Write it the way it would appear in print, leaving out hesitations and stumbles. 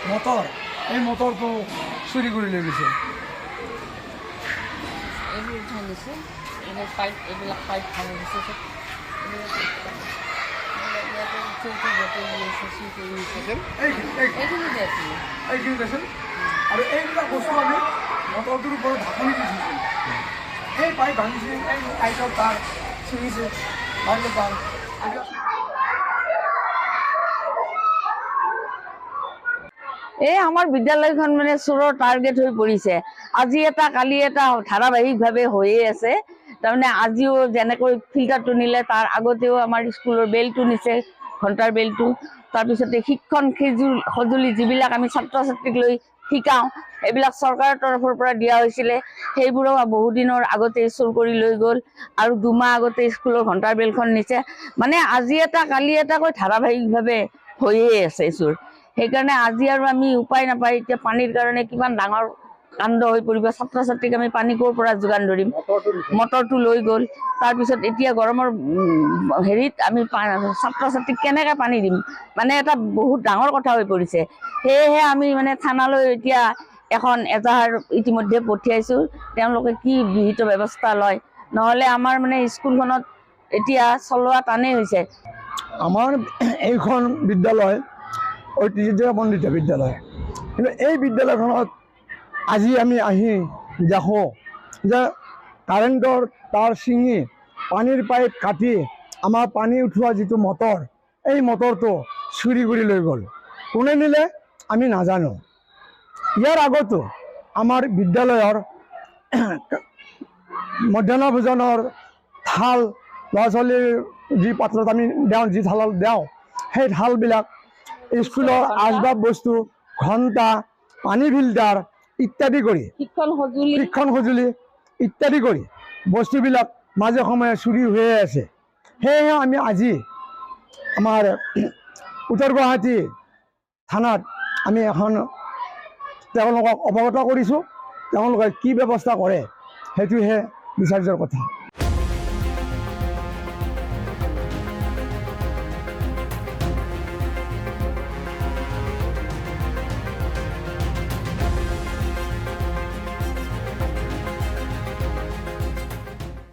Motor এই মটৰটো চুৰি কৰি লৈ গৈছে। এইবোৰ উঠাই নিছে, এইবিলাক পাইপ ভাঙি দিছে চব। এইখিনি দেচোন আৰু এইবিলাক বস্তু আমি মটৰটোৰ ওপৰত ঢাকনি দি থৈছোঁ। সেই পাইপ ভাঙিছে, এই লাইটৰ তাৰ ছিঙিছে, লাইটৰ তাৰ। এই আমাৰ বিদ্যালয়খন মানে চোৰৰ টাৰ্গেট হৈ পৰিছে। আজি এটা কালি এটা ধাৰাবাহিকভাৱে হৈয়ে আছে। তাৰমানে আজিও যেনেকৈ ফিল্টাৰটো নিলে তাৰ আগতেও আমাৰ স্কুলৰ বেলটো নিছে, ঘণ্টাৰ বেলটো। তাৰপিছতে শিক্ষণ সঁজুলি যিবিলাক আমি ছাত্ৰ ছাত্ৰীক লৈ শিকাওঁ, এইবিলাক চৰকাৰৰ তৰফৰ পৰা দিয়া হৈছিলে, সেইবোৰো বহুদিনৰ আগতে চুৰ কৰি লৈ গ'ল। আৰু 2 মাহ আগতে স্কুলৰ ঘণ্টাৰ বেলখন নিছে। মানে আজি এটা কালি এটাকৈ ধাৰাবাহিকভাৱে হৈয়ে আছে চুৰ। সেইকাৰণে আজি আৰু আমি উপায় নাপায়, এতিয়া পানীৰ কাৰণে কিমান ডাঙৰ কাণ্ড হৈ পৰিব। ছাত্ৰ ছাত্ৰীক আমি পানী ক'ৰ পৰা যোগান ধৰিম? মটৰটো লৈ গ'ল। তাৰপিছত এতিয়া গৰমৰ হেৰিত আমি ছাত্ৰ ছাত্ৰীক কেনেকৈ পানী দিম? মানে এটা বহুত ডাঙৰ কথা হৈ পৰিছে। সেয়েহে আমি মানে থানালৈ এতিয়া এখন এজাহাৰ ইতিমধ্যে পঠিয়াইছোঁ। তেওঁলোকে কি বিহিত ব্যৱস্থা লয়, নহ'লে আমাৰ মানে স্কুলখনত এতিয়া চলোৱা টানেই হৈছে। আমাৰ এইখন বিদ্যালয় ঐতিহ্যমণ্ডিত বিদ্যালয়, কিন্তু এই বিদ্যালয়খনত আজি আমি আহি দেখোঁ যে কাৰেণ্টৰ তাৰ ছিঙি পানীৰ পাইপ কাটি আমাৰ পানী উঠোৱা যিটো মটৰ, এই মটৰটো চুৰি কৰি লৈ গ'ল। কোনে নিলে আমি নাজানো। ইয়াৰ আগতো আমাৰ বিদ্যালয়ৰ মধ্যাহ্ন ভোজনৰ থাল, ল'ৰা ছোৱালীৰ যি পাত্ৰত আমি দিওঁ, যি থালত দিওঁ, সেই থালবিলাক, স্কুলৰ আচবাব বস্তু, ঘণ্টা, পানী ফিল্টাৰ ইত্যাদি কৰি, শিক্ষণ সঁজুলি ইত্যাদি কৰি বস্তুবিলাক মাজে সময়ে চুৰি হৈয়ে আছে। সেয়েহে আমি আজি আমাৰ উত্তৰ গুৱাহাটী থানাত আমি এখন তেওঁলোকক অৱগত কৰিছোঁ। তেওঁলোকে কি ব্যৱস্থা কৰে সেইটোহে বিচাৰ্যৰ কথা।